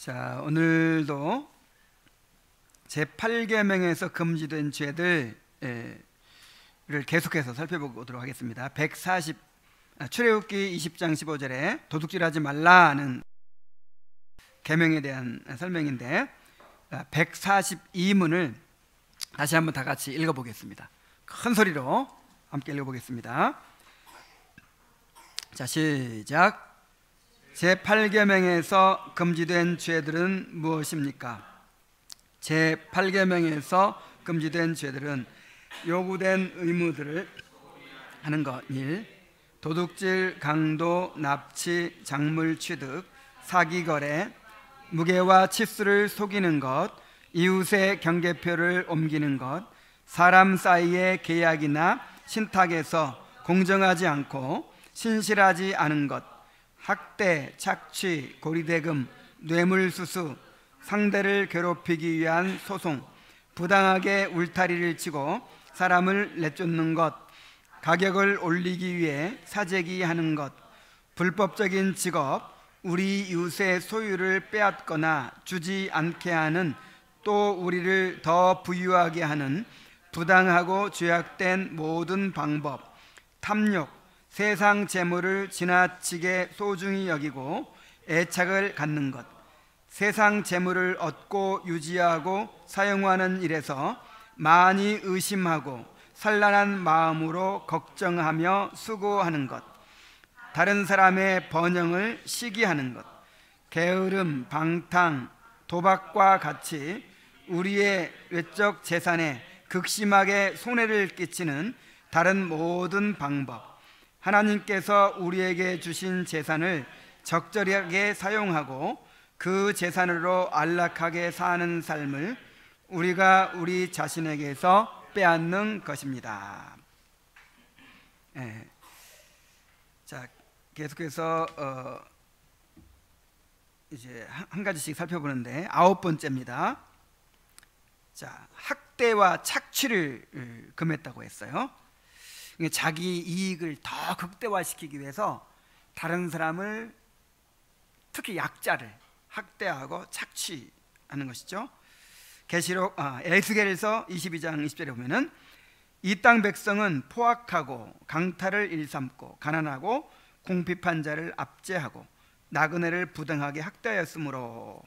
자, 오늘도 제8계명에서 금지된 죄들을 계속해서 살펴보도록 하겠습니다. 출애굽기 20장 15절에 도둑질하지 말라는 계명에 대한 설명인데 142문을 다시 한번 다 같이 읽어보겠습니다. 큰 소리로 함께 읽어보겠습니다. 자, 시작. 제8계명에서 금지된 죄들은 무엇입니까? 제8계명에서 금지된 죄들은 요구된 의무들을 하는 것 1. 도둑질, 강도, 납치, 작물 취득, 사기거래, 무게와 치수를 속이는 것, 이웃의 경계표를 옮기는 것, 사람 사이의 계약이나 신탁에서 공정하지 않고 신실하지 않은 것, 학대, 착취, 고리대금, 뇌물수수, 상대를 괴롭히기 위한 소송, 부당하게 울타리를 치고 사람을 내쫓는 것, 가격을 올리기 위해 사재기하는 것, 불법적인 직업, 우리 이웃의 소유를 빼앗거나 주지 않게 하는, 또 우리를 더 부유하게 하는 부당하고 죄악된 모든 방법, 탐욕, 세상 재물을 지나치게 소중히 여기고 애착을 갖는 것, 세상 재물을 얻고 유지하고 사용하는 일에서 많이 의심하고 산란한 마음으로 걱정하며 수고하는 것, 다른 사람의 번영을 시기하는 것, 게으름, 방탕, 도박과 같이 우리의 외적 재산에 극심하게 손해를 끼치는 다른 모든 방법, 하나님께서 우리에게 주신 재산을 적절하게 사용하고 그 재산으로 안락하게 사는 삶을 우리가 우리 자신에게서 빼앗는 것입니다. 자, 계속해서 이제 한 가지씩 살펴보는데 9번째입니다. 자, 학대와 착취를 금했다고 했어요. 자기 이익을 더 극대화시키기 위해서 다른 사람을, 특히 약자를 학대하고 착취하는 것이죠. 계시록 에스겔서 22장 20절에 보면은 이 땅 백성은 포악하고 강탈을 일삼고 가난하고 궁핍한 자를 압제하고 나그네를 부당하게 학대하였으므로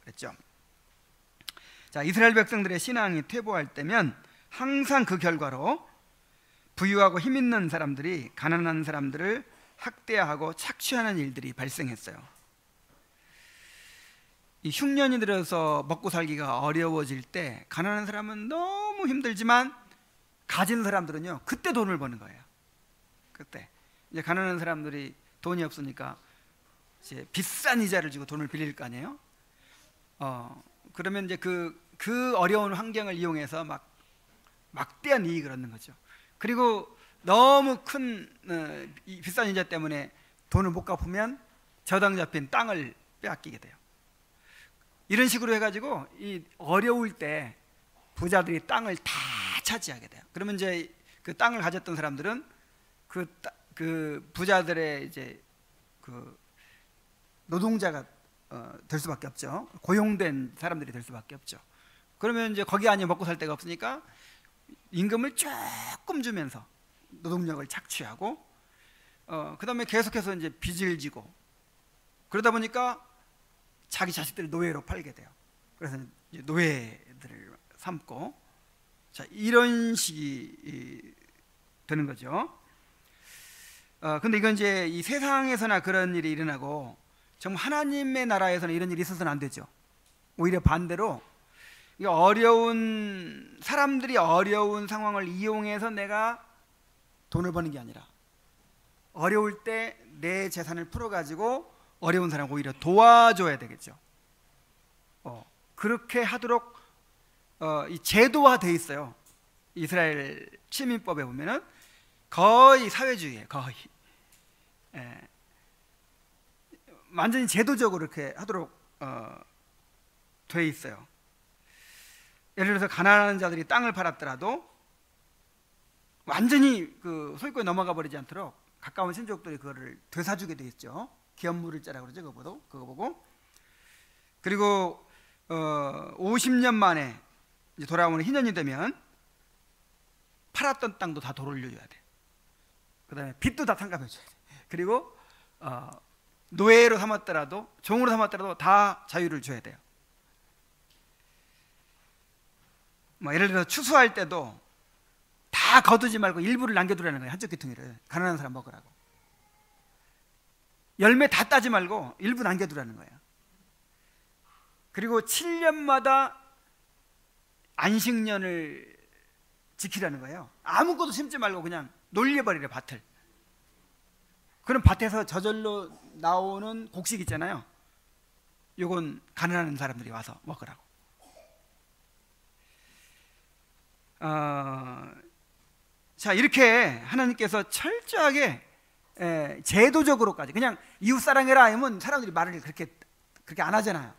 그랬죠. 자, 이스라엘 백성들의 신앙이 퇴보할 때면 항상 그 결과로 부유하고 힘 있는 사람들이 가난한 사람들을 학대하고 착취하는 일들이 발생했어요. 이 흉년이 들어서 먹고 살기가 어려워질 때 가난한 사람은 너무 힘들지만 가진 사람들은요, 그때 돈을 버는 거예요. 그때 이제 가난한 사람들이 돈이 없으니까 이제 비싼 이자를 주고 돈을 빌릴 거 아니에요. 그러면 이제 그 어려운 환경을 이용해서 막대한 이익을 얻는 거죠. 그리고 너무 큰 비싼 이자 때문에 돈을 못 갚으면 저당 잡힌 땅을 빼앗기게 돼요. 이런 식으로 해가지고 이 어려울 때 부자들이 땅을 다 차지하게 돼요. 그러면 이제 그 땅을 가졌던 사람들은 그 부자들의 이제 그 노동자가 될 수밖에 없죠. 고용된 사람들이 될 수밖에 없죠. 그러면 이제 거기 아니면 먹고 살 데가 없으니까 임금을 조금 주면서 노동력을 착취하고 그 다음에 계속해서 이제 빚을 지고, 그러다 보니까 자기 자식들을 노예로 팔게 돼요. 그래서 이제 노예들을 삼고, 자, 이런 식이 되는 거죠. 근데 이건 이제 이 세상에서나 그런 일이 일어나고 정말 하나님의 나라에서는 이런 일이 있어서는 안 되죠. 오히려 반대로 어려운 사람들이 어려운 상황을 이용해서 내가 돈을 버는 게 아니라 어려울 때 내 재산을 풀어가지고 어려운 사람 오히려 도와줘야 되겠죠. 그렇게 하도록 이 제도화돼 있어요. 이스라엘 시민법에 보면은 거의 사회주의에 거의 완전히 제도적으로 이렇게 하도록 돼 있어요. 예를 들어서 가난한 자들이 땅을 팔았더라도 완전히 그 소유권에 넘어가 버리지 않도록 가까운 친족들이 그거를 되사주게 돼 있죠. 기업물을자라고 그러죠. 그거 보고 그리고 50년 만에 이제 돌아오는 희년이 되면 팔았던 땅도 다 돌려줘야 돼. 그 다음에 빚도 다 탕감해줘야 돼. 그리고 노예로 삼았더라도, 종으로 삼았더라도 다 자유를 줘야 돼요. 뭐 예를 들어서 추수할 때도 다 거두지 말고 일부를 남겨두라는 거예요. 한쪽 귀퉁이를 가난한 사람 먹으라고. 열매 다 따지 말고 일부 남겨두라는 거예요. 그리고 7년마다 안식년을 지키라는 거예요. 아무것도 심지 말고 그냥 놀려버리래, 밭을. 그럼 밭에서 저절로 나오는 곡식 있잖아요. 요건 가난한 사람들이 와서 먹으라고. 자, 이렇게 하나님께서 철저하게 제도적으로까지, 그냥 이웃 사랑해라 하면 사람들이 말을 그렇게 안 하잖아요.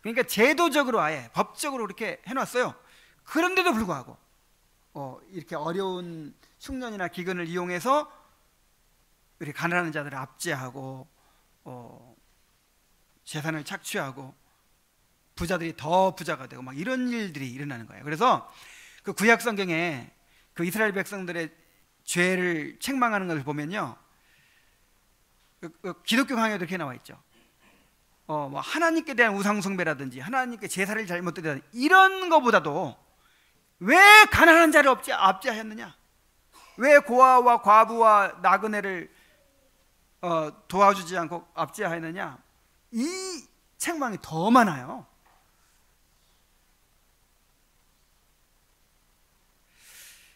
그러니까 제도적으로, 아예 법적으로 이렇게 해놨어요. 그런데도 불구하고 이렇게 어려운 흉년이나 기근을 이용해서 우리 가난한 자들을 압제하고 재산을 착취하고 부자들이 더 부자가 되고 막 이런 일들이 일어나는 거예요. 그래서 그 구약 성경에 그 이스라엘 백성들의 죄를 책망하는 것을 보면요, 기독교 강의도 이렇게 나와 있죠. 뭐 하나님께 대한 우상 숭배라든지 하나님께 제사를 잘못드리다든지 이런 거보다도 왜 가난한 자를 압제하였느냐, 왜 고아와 과부와 나그네를 도와주지 않고 압제하였느냐, 이 책망이 더 많아요.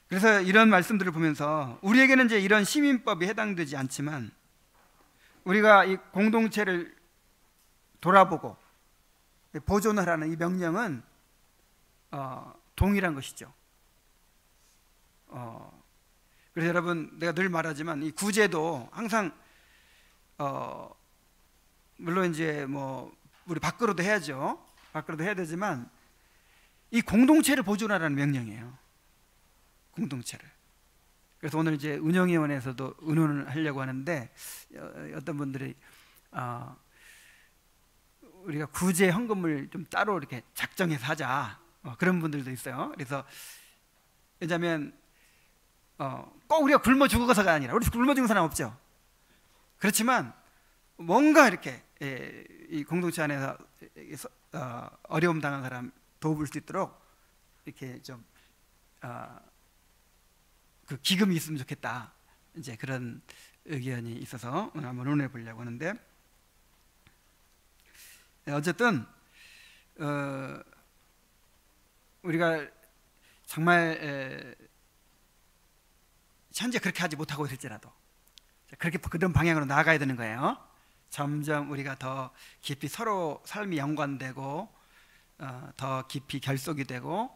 그래서 이런 말씀들을 보면서 우리에게는 이제 이런 시민법이 해당되지 않지만 우리가 이 공동체를 돌아보고 보존하라는 이 명령은 동일한 것이죠. 그래서 여러분, 내가 늘 말하지만 이 구제도 항상 물론 이제 뭐 우리 밖으로도 해야죠. 밖으로도 해야 되지만 이 공동체를 보존하라는 명령이에요. 공동체를. 그래서 오늘 이제 운영위원회에서도 의논을 하려고 하는데 어떤 분들이 우리가 구제 헌금을 좀 따로 이렇게 작정해서 하자, 그런 분들도 있어요. 그래서 왜냐하면 꼭 우리가 굶어 죽어서가 아니라, 우리 굶어 죽는 사람 없죠. 그렇지만 뭔가 이렇게 이 공동체 안에서 어려움 당한 사람 도울 수 있도록 이렇게 좀 그 기금이 있으면 좋겠다, 이제 그런 의견이 있어서 오늘 한번 논해 보려고 하는데, 어쨌든 우리가 정말 현재 그렇게 하지 못하고 있을지라도 그렇게 그런 방향으로 나아가야 되는 거예요. 점점 우리가 더 깊이 서로 삶이 연관되고 더 깊이 결속이 되고,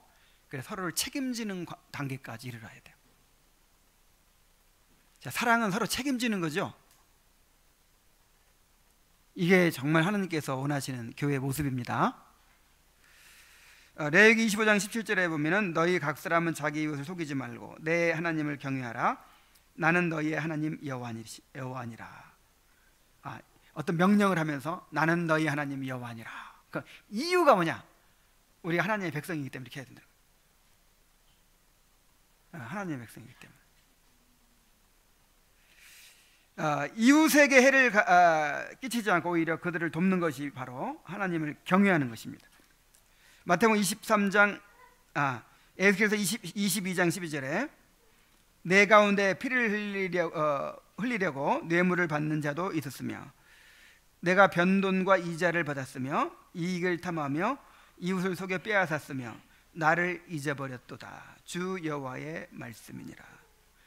그래서 서로를 책임지는 단계까지 이르러야 돼요. 자, 사랑은 서로 책임지는 거죠. 이게 정말 하나님께서 원하시는 교회의 모습입니다. 레위기 25장 17절에 보면은 너희 각 사람은 자기 이웃을 속이지 말고 내 하나님을 경외하라. 나는 너희의 하나님 여호와니라. 어떤 명령을 하면서 나는 너희 하나님 여호와니라. 그 이유가 뭐냐? 우리가 하나님의 백성이기 때문에 이렇게 해야 된다. 하나님의 백성이기 때문에. 이웃에게 해를 끼치지 않고 오히려 그들을 돕는 것이 바로 하나님을 경외하는 것입니다. 마태복음 23장 에스겔서 22장 12절에 내 가운데 피를 흘리려고 뇌물을 받는 자도 있었으며 내가 변돈과 이자를 받았으며 이익을 탐하며 이웃을 속여 빼앗았으며 나를 잊어버렸도다. 주 여호와의 말씀이니라.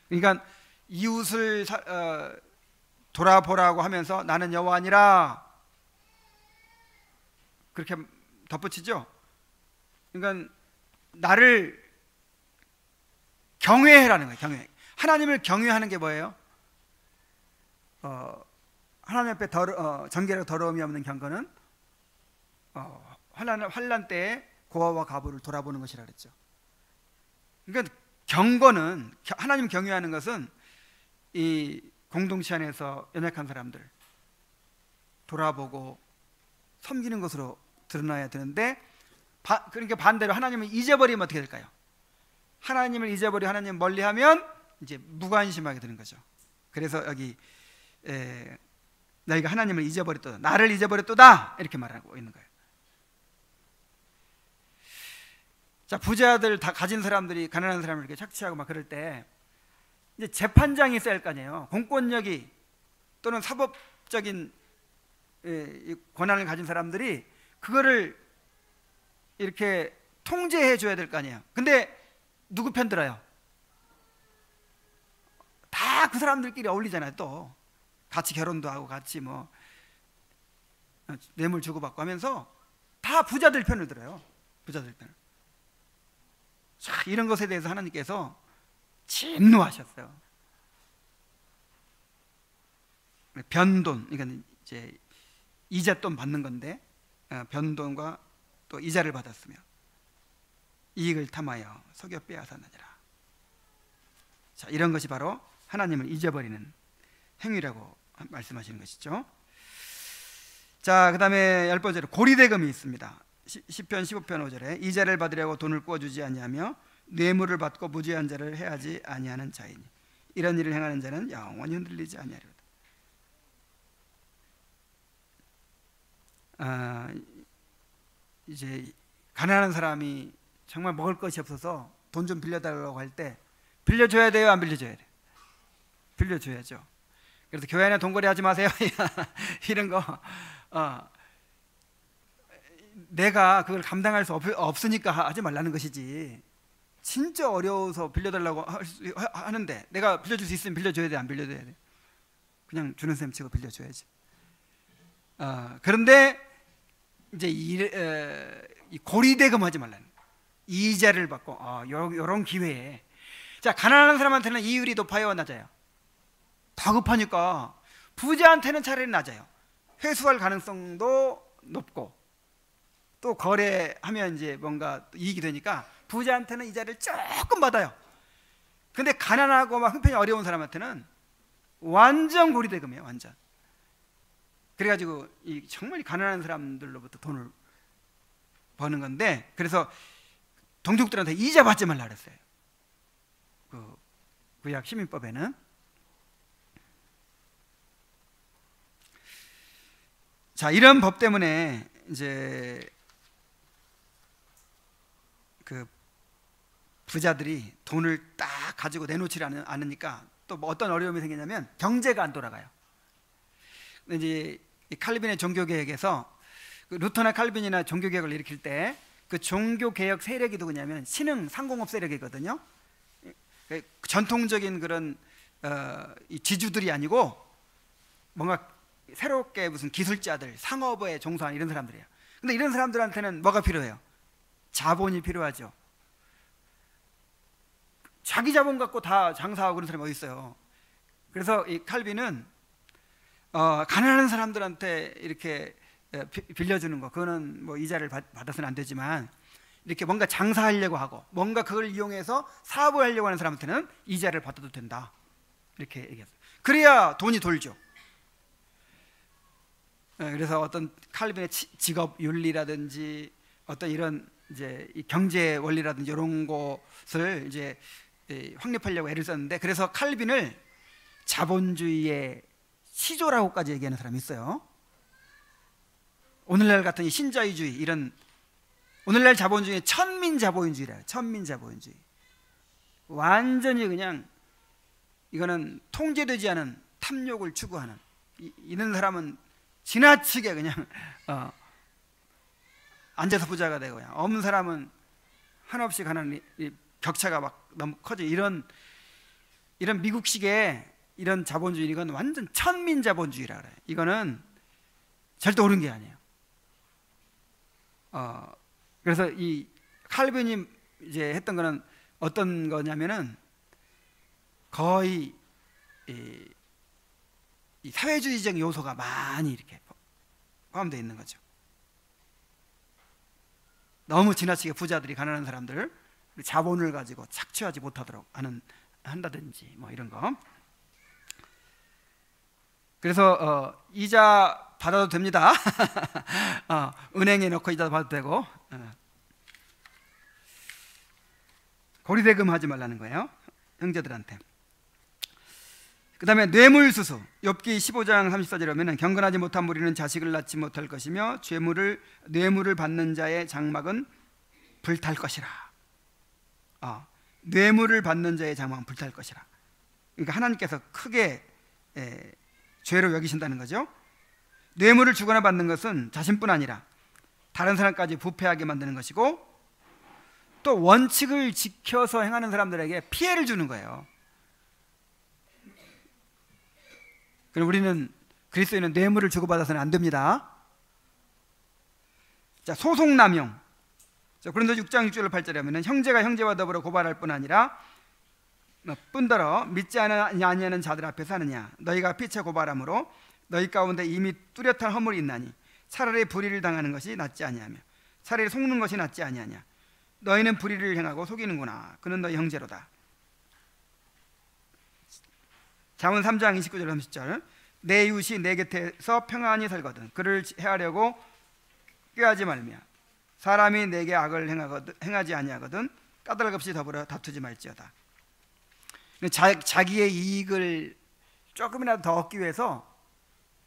그러니까 이웃을 돌아보라고 하면서 나는 여호와니라 그렇게 덧붙이죠. 그러니까 나를 경외해라는 거예요. 경외. 하나님을 경외하는 게 뭐예요? 하나님 앞에 정결하고 더러움이 없는 경건은 환난 때에 고아와 과부를 돌아보는 것이라 그랬죠. 그러니까 경건은, 하나님 경외하는 것은 이 공동체 안에서 연약한 사람들 돌아보고 섬기는 것으로 드러나야 되는데 그러니까 반대로 하나님을 잊어버리면 어떻게 될까요? 하나님을 잊어버리고 하나님 멀리하면 이제 무관심하게 되는 거죠. 그래서 여기 너희가 하나님을 잊어버렸도다, 나를 잊어버렸도다, 이렇게 말하고 있는 거예요. 자, 부자들 다 가진 사람들이 가난한 사람을 이렇게 착취하고 막 그럴 때 이제 재판장이 있어야 할 거 아니에요. 공권력이 또는 사법적인 권한을 가진 사람들이 그거를 이렇게 통제해 줘야 될 거 아니에요. 근데 누구 편 들어요? 다 그 사람들끼리 어울리잖아요. 또 같이 결혼도 하고 같이 뭐 뇌물 주고받고 하면서 다 부자들 편을 들어요. 부자들 편을. 자, 이런 것에 대해서 하나님께서 진노하셨어요. 변돈, 이건 이제 이자돈 받는 건데 변돈과 또 이자를 받았으며 이익을 탐하여 속여 빼앗았느니라. 자, 이런 것이 바로 하나님을 잊어버리는 행위라고 말씀하시는 것이죠. 자, 그 다음에 10번째로 고리대금이 있습니다. 시편 15편 5절에 이자를 받으려고 돈을 구워주지 아니하며 뇌물을 받고 무죄한 자를 해하지 아니하는 자이니 이런 일을 행하는 자는 영원히 흔들리지 아니하리로다. 이제 가난한 사람이 정말 먹을 것이 없어서 돈 좀 빌려달라고 할 때 빌려줘야 돼요, 안 빌려줘야 돼요? 빌려줘야죠. 그래서 교회 안에 돈거래 하지 마세요 이런 거 내가 그걸 감당할 수 없으니까 하지 말라는 것이지, 진짜 어려워서 빌려달라고 하는데 내가 빌려줄 수 있으면 빌려줘야 돼, 안 빌려줘야 돼? 그냥 주는 셈 치고 빌려줘야지. 그런데 이제 이 고리대금 하지 말라는 거예요. 이자를 받고 이런 기회에. 자, 가난한 사람한테는 이율이 높아요, 낮아요? 다급하니까 부자한테는 차라리 낮아요. 회수할 가능성도 높고 또 거래하면 이제 뭔가 이익이 되니까 부자한테는 이자를 조금 받아요. 근데 가난하고 막 형편이 어려운 사람한테는 완전 고리대금이에요, 완전. 그래가지고 정말 가난한 사람들로부터 돈을 버는 건데, 그래서 동족들한테 이자 받지 말라 그랬어요. 그 구약 시민법에는. 자, 이런 법 때문에 이제 그 부자들이 돈을 딱 가지고 내놓지 않으니까 또 뭐 어떤 어려움이 생기냐면 경제가 안 돌아가요. 근데 이제 이 칼빈의 종교개혁에서 그 루터나 칼빈이나 종교개혁을 일으킬 때 그 종교개혁 세력이 누구냐면 신흥 상공업 세력이거든요. 전통적인 그런 이 지주들이 아니고 뭔가 새롭게 무슨 기술자들, 상업에 종사하는 이런 사람들이에요. 근데 이런 사람들한테는 뭐가 필요해요? 자본이 필요하죠. 자기 자본 갖고 다 장사하고 그런 사람이 어디 있어요? 그래서 이 칼빈은 가난한 사람들한테 이렇게 빌려주는 거, 그거는 뭐 이자를 받아서는 안 되지만 이렇게 뭔가 장사하려고 하고 뭔가 그걸 이용해서 사업을 하려고 하는 사람한테는 이자를 받아도 된다, 이렇게 얘기했어요. 그래야 돈이 돌죠. 그래서 어떤 칼빈의 직업 윤리라든지 어떤 이런 이제 이 경제 원리라든지 이런 것을 이제 확립하려고 애를 썼는데, 그래서 칼빈을 자본주의의 시조라고까지 얘기하는 사람이 있어요. 오늘날 같은 이 신자유주의, 이런 오늘날 자본주의의 천민자본주의래요. 천민자본주의. 완전히 그냥 이거는 통제되지 않은 탐욕을 추구하는 이런 사람은 지나치게 그냥 앉아서 부자가 되고, 그냥 없는 사람은 한없이 가난한 격차가 막 너무 커져. 이런 미국식의 이런 자본주의, 이건 완전 천민자본주의라 그래요. 이거는 절대 옳은 게 아니에요. 그래서 이 칼빈이 이제 했던 거는 어떤 거냐면은 거의 이 사회주의적 요소가 많이 이렇게 포함되어 있는 거죠. 너무 지나치게 부자들이 가난한 사람들 자본을 가지고 착취하지 못하도록 한다든지 뭐 이런 거. 그래서 이자 받아도 됩니다. 은행에 넣고 이자 받아도 되고. 고리대금 하지 말라는 거예요, 형제들한테. 그 다음에 뇌물수수. 욥기 15장 34절에 보면 경건하지 못한 무리는 자식을 낳지 못할 것이며 뇌물을 받는 자의 장막은 불탈 것이라. 뇌물을 받는 자의 장막은 불탈 것이라. 그러니까 하나님께서 크게 죄로 여기신다는 거죠. 뇌물을 주거나 받는 것은 자신뿐 아니라 다른 사람까지 부패하게 만드는 것이고, 또 원칙을 지켜서 행하는 사람들에게 피해를 주는 거예요. 그럼 우리는 그리스도인은 뇌물을 주고받아서는 안 됩니다. 자, 소송남용. 고린도서 6장 6절 8절에 하면 형제가 형제와 더불어 고발할 뿐 아니라 뿐더러 믿지 아니하는 자들 앞에서 하느냐. 너희가 피차 고발함으로 너희 가운데 이미 뚜렷한 허물이 있나니 차라리 불의를 당하는 것이 낫지 아니하며 차라리 속는 것이 낫지 아니하냐. 너희는 불의를 행하고 속이는구나. 그는 너희 형제로다. 잠언 3장 29절 30절. 내 이웃이 내 곁에서 평안히 살거든 그를 해하려고 꾀하지 말며 사람이 내게 악을 행하지 아니하거든 까닭 없이 더불어 다투지 말지어다. 자기의 이익을 조금이라도 더 얻기 위해서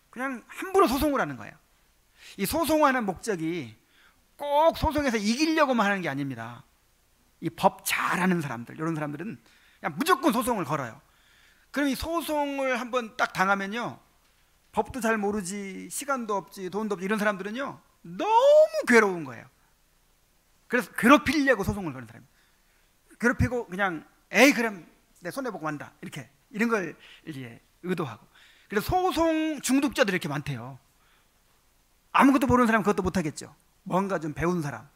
그냥 함부로 소송을 하는 거예요. 이 소송하는 목적이 꼭 소송에서 이기려고만 하는 게 아닙니다. 이 법 잘하는 사람들, 이런 사람들은 그냥 무조건 소송을 걸어요. 그럼 이 소송을 한번 딱 당하면요, 법도 잘 모르지, 시간도 없지, 돈도 없지, 이런 사람들은요 너무 괴로운 거예요. 그래서 괴롭히려고 소송을 거는 사람이에요. 괴롭히고 그냥 에이 그럼 내 손해보고 만다, 이런 걸 이제 의도하고. 그래서 소송 중독자들이 이렇게 많대요. 아무것도 모르는 사람은 그것도 못하겠죠. 뭔가 좀 배운 사람,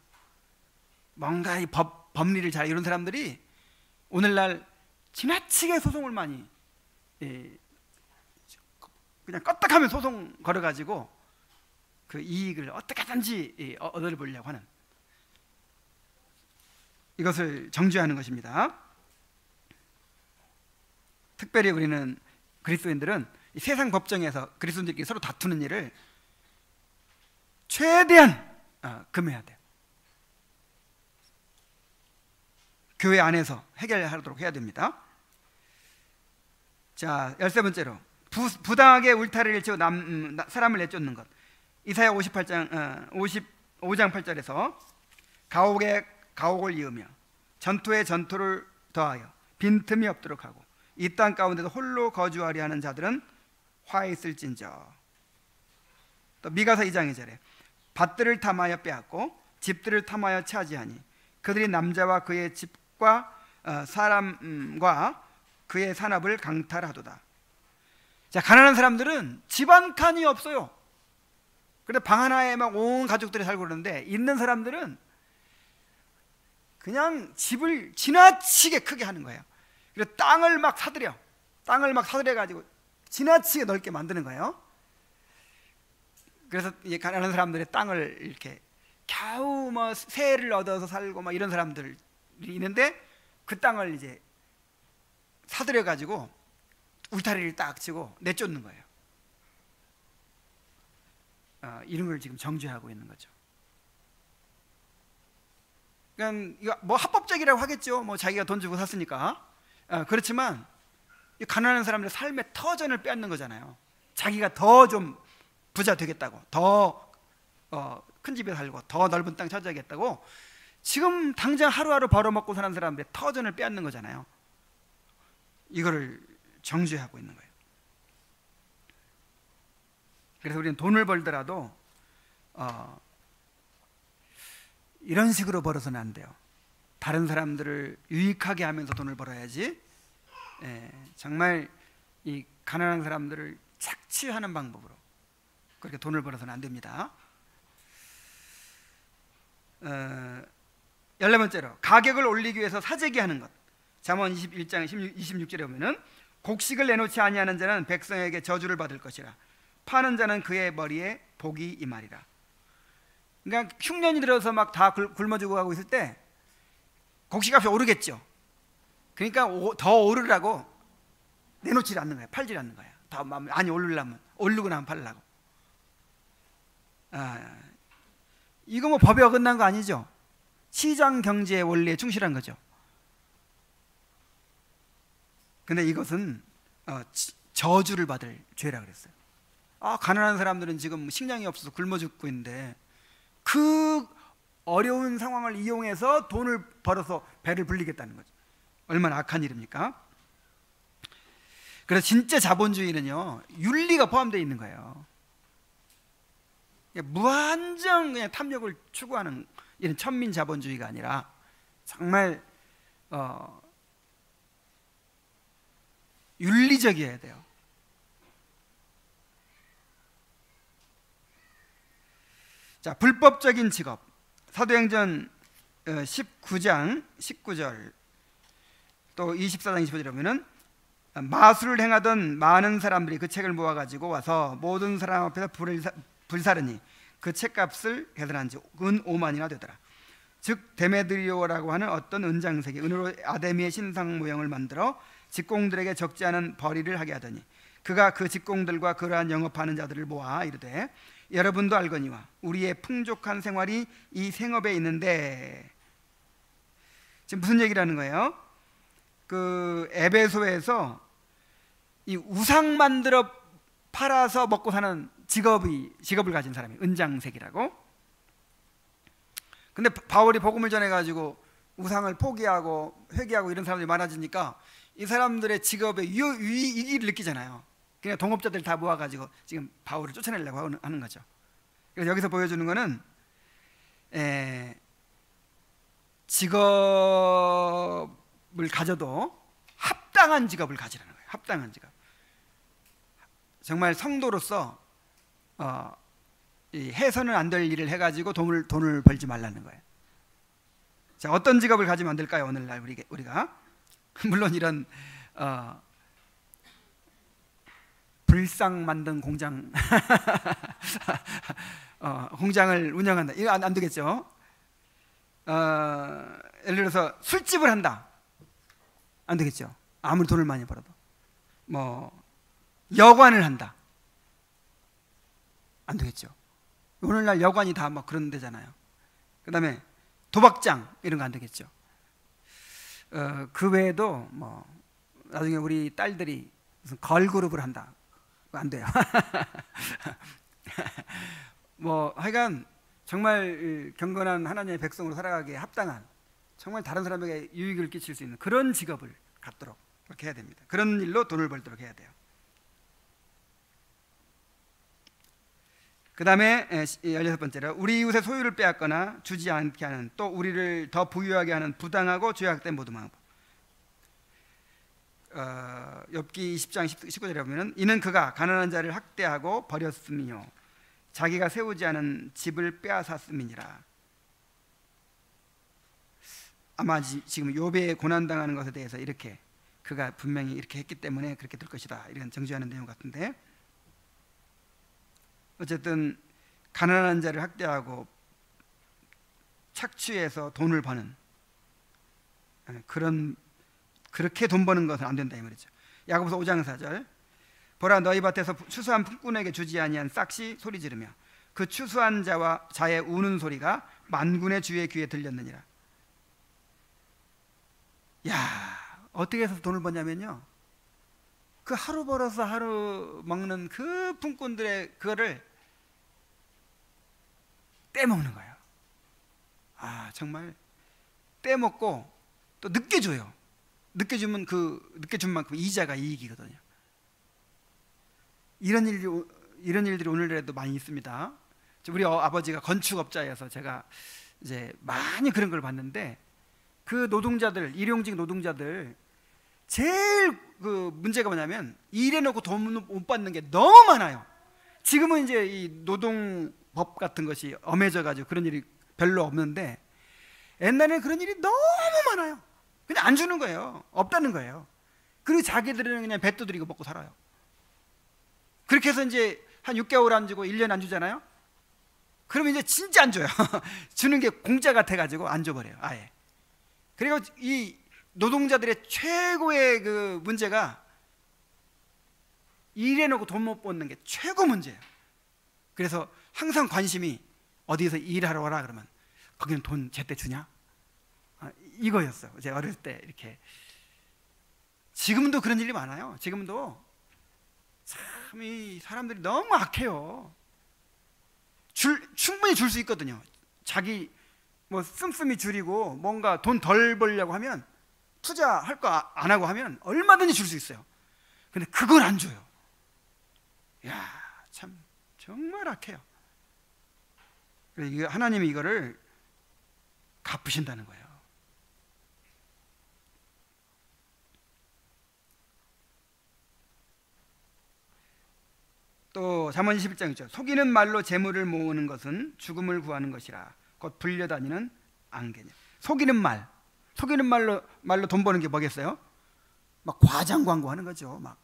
뭔가 이 법리를 잘 이런 사람들이 오늘날 지나치게 소송을 많이 그냥 껐떡하면 소송 걸어가지고 그 이익을 어떻게든지 얻어보려고 하는, 이것을 정죄하는 것입니다. 특별히 우리는 그리스도인들은 이 세상 법정에서 그리스도인들끼리 서로 다투는 일을 최대한 금해야 돼요. 교회 안에서 해결하도록 해야 됩니다. 자, 13번째로 부당하게 울타리를 치고 사람을 내쫓는 것. 이사야 55장 8절에서 가옥에 가옥을 이으며 전투에 전투를 더하여 빈틈이 없도록 하고 이 땅 가운데도 홀로 거주하려 하는 자들은 화 있을진저. 또 미가서 2장 2절에 밭들을 탐하여 빼앗고 집들을 탐하여 차지하니 그들이 남자와 그의 집과 사람과 그의 산업을 강탈하도다. 자, 가난한 사람들은 집 한 칸이 없어요. 그래 방 하나에 막 온 가족들이 살고 그러는데, 있는 사람들은 그냥 집을 지나치게 크게 하는 거예요. 그래서 땅을 막 사들여 가지고 지나치게 넓게 만드는 거예요. 그래서 이제 가난한 사람들의 땅을 이렇게 겨우 뭐 새를 얻어서 살고 막 이런 사람들이 있는데, 그 땅을 이제 사들여 가지고 울타리를 딱 치고 내쫓는 거예요. 이런 걸 지금 정죄하고 있는 거죠. 그러니까 이거 뭐 합법적이라고 하겠죠. 뭐 자기가 돈 주고 샀으니까. 그렇지만 이 가난한 사람들의 삶의 터전을 빼앗는 거잖아요. 자기가 더 좀 부자 되겠다고, 더 큰 집에 살고 더 넓은 땅 차지하겠다고 지금 당장 하루하루 벌어먹고 사는 사람들의 터전을 빼앗는 거잖아요. 이거를 정죄하고 있는 거예요. 그래서 우리는 돈을 벌더라도 이런 식으로 벌어서는 안 돼요. 다른 사람들을 유익하게 하면서 돈을 벌어야지. 정말 이 가난한 사람들을 착취하는 방법으로 그렇게 돈을 벌어서는 안 됩니다. 14번째로 가격을 올리기 위해서 사재기 하는 것. 잠언 21장 26절에 보면은 곡식을 내놓지 아니하는 자는 백성에게 저주를 받을 것이라 파는 자는 그의 머리에 복이 임하리라. 그러니까 흉년이 들어서 막 다 굶어 죽어가고 있을 때 곡식값이 오르겠죠. 그러니까 더 오르라고 내놓지 않는 거예요. 팔지 않는 거예요. 더 많이 오르려면, 오르고 나면 팔려고. 이거 뭐 법에 어긋난 거 아니죠? 시장 경제의 원리에 충실한 거죠. 근데 이것은 저주를 받을 죄라 그랬어요. 가난한 사람들은 지금 식량이 없어서 굶어 죽고 있는데 그 어려운 상황을 이용해서 돈을 벌어서 배를 불리겠다는 거죠. 얼마나 악한 일입니까? 그래서 진짜 자본주의는요, 윤리가 포함되어 있는 거예요. 무한정 그냥 탐욕을 추구하는 이런 천민 자본주의가 아니라 정말 윤리적이어야 돼요. 자, 불법적인 직업. 사도행전 19장 19절 또 24장 25절에 보면은 마술을 행하던 많은 사람들이 그 책을 모아가지고 와서 모든 사람 앞에서 불사르니 그 책값을 계산한 지 은 5만이나 되더라. 즉 데메드리오라고 하는 어떤 은장색이 은으로 아데미의 신상 모형을 만들어 직공들에게 적지 않은 벌이를 하게 하더니 그가 그 직공들과 그러한 영업하는 자들을 모아 이르되 여러분도 알거니와 우리의 풍족한 생활이 이 생업에 있는데, 지금 무슨 얘기를 하는 거예요? 그 에베소에서 이 우상 만들어 팔아서 먹고 사는 직업을 가진 사람이 은장색이라고. 근데 바울이 복음을 전해 가지고 우상을 포기하고 회개하고 이런 사람들이 많아지니까 이 사람들의 직업에 위기를 느끼잖아요. 그러니까 동업자들 다 모아가지고 지금 바울을 쫓아내려고 하는 거죠. 그래서 여기서 보여주는 거는 직업을 가져도 합당한 직업을 가지라는 거예요. 합당한 직업. 정말 성도로서 해서는 안 될 일을 해가지고 돈을 벌지 말라는 거예요. 자, 어떤 직업을 가지면 안 될까요? 오늘날 우리가 물론 이런 불상 만든 공장 공장을 운영한다, 이거 안 되겠죠. 예를 들어서 술집을 한다, 안 되겠죠. 아무리 돈을 많이 벌어도. 뭐 여관을 한다, 안 되겠죠. 오늘날 여관이 다 막 그런 데잖아요. 그 다음에 도박장 이런 거 안 되겠죠. 그 외에도 뭐 나중에 우리 딸들이 무슨 걸그룹을 한다, 안 돼요. 뭐 하여간 정말 경건한 하나님의 백성으로 살아가기에 합당한, 정말 다른 사람에게 유익을 끼칠 수 있는 그런 직업을 갖도록 그렇게 해야 됩니다. 그런 일로 돈을 벌도록 해야 돼요. 그 다음에 16번째로 우리 이웃의 소유를 빼앗거나 주지 않게 하는, 또 우리를 더 부유하게 하는 부당하고 죄악된 모든 방법. 욥기 20장 19절에 보면 이는 그가 가난한 자를 학대하고 버렸으며 자기가 세우지 않은 집을 빼앗았음이니라. 아마 지금 욥의 고난당하는 것에 대해서 이렇게 그가 분명히 이렇게 했기 때문에 그렇게 될 것이다, 이런 정죄하는 내용 같은데, 어쨌든 가난한 자를 학대하고 착취해서 돈을 버는 그렇게 돈 버는 것은 안 된다 이 말이죠. 야고보서 5장 4절 보라 너희 밭에서 추수한 품꾼에게 주지 아니한 싹시 소리 지르며 그 추수한 자의 우는 소리가 만군의 주의 귀에 들렸느니라. 야, 어떻게 해서 돈을 버냐면요, 그 하루 벌어서 하루 먹는 그 품꾼들의 그거를 떼먹는 거예요. 정말 떼먹고 또 늦게 줘요. 늦게 주면 늦게 준 만큼 이자가 이익이거든요. 이런 일들이 오늘날에도 많이 있습니다. 우리 아버지가 건축업자여서 제가 이제 많이 그런 걸 봤는데, 그 노동자들, 일용직 노동자들 제일 그 문제가 뭐냐면 일해놓고 돈 못 받는 게 너무 많아요. 지금은 이제 이 노동법 같은 것이 엄해져 가지고 그런 일이 별로 없는데, 옛날에는 그런 일이 너무 많아요. 그냥 안 주는 거예요. 없다는 거예요. 그리고 자기들은 그냥 배 두드리고 먹고 살아요. 그렇게 해서 이제 한 6개월 안 주고 1년 안 주잖아요. 그러면 이제 진짜 안 줘요. 주는 게 공짜 같아 가지고 안 줘버려요, 아예. 그리고 이 노동자들의 최고의 그 문제가 일해놓고 돈 못 버는 게 최고 문제예요. 그래서 항상 관심이 어디서 일하러 와라 그러면 거기는 돈 제때 주냐? 이거였어요. 제가 어릴 때 이렇게. 지금도 그런 일이 많아요. 지금도 참 이 사람들이 너무 악해요. 충분히 줄 수 있거든요. 자기 뭐 씀씀이 줄이고 뭔가 돈 덜 벌려고 하면, 투자할 거 안 하고 하면 얼마든지 줄 수 있어요. 근데 그걸 안 줘요. 야, 참 정말 악해요. 하나님이 이거를 갚으신다는 거예요. 또 잠언 21장이죠. 속이는 말로 재물을 모으는 것은 죽음을 구하는 것이라 곧 불려다니는 안개냐. 속이는 말로 돈 버는 게 뭐겠어요? 막 과장 광고하는 거죠. 막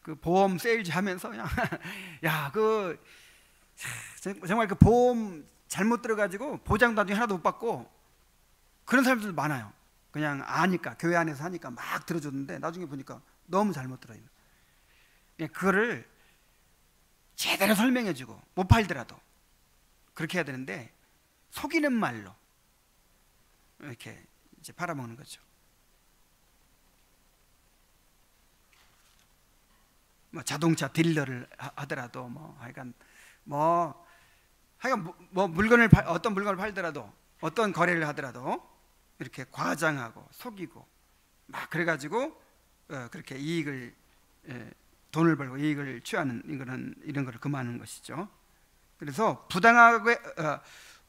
그 보험 세일즈 하면서 그냥 야, 그 정말 그 보험 잘못 들어가지고 보장도 나중에 하나도 못 받고 그런 사람들도 많아요. 그냥 아니까, 교회 안에서 하니까 막 들어줬는데 나중에 보니까 너무 잘못 들어요. 그거를 제대로 설명해주고 못 팔더라도 그렇게 해야 되는데, 속이는 말로 이렇게 이제 팔아먹는 거죠. 뭐 자동차 딜러를 하더라도 하여간 물건을 어떤 물건을 팔더라도, 어떤 거래를 하더라도 이렇게 과장하고 속이고 막 그래가지고 그렇게 돈을 벌고 이익을 취하는 이런 거를 금하는 것이죠. 그래서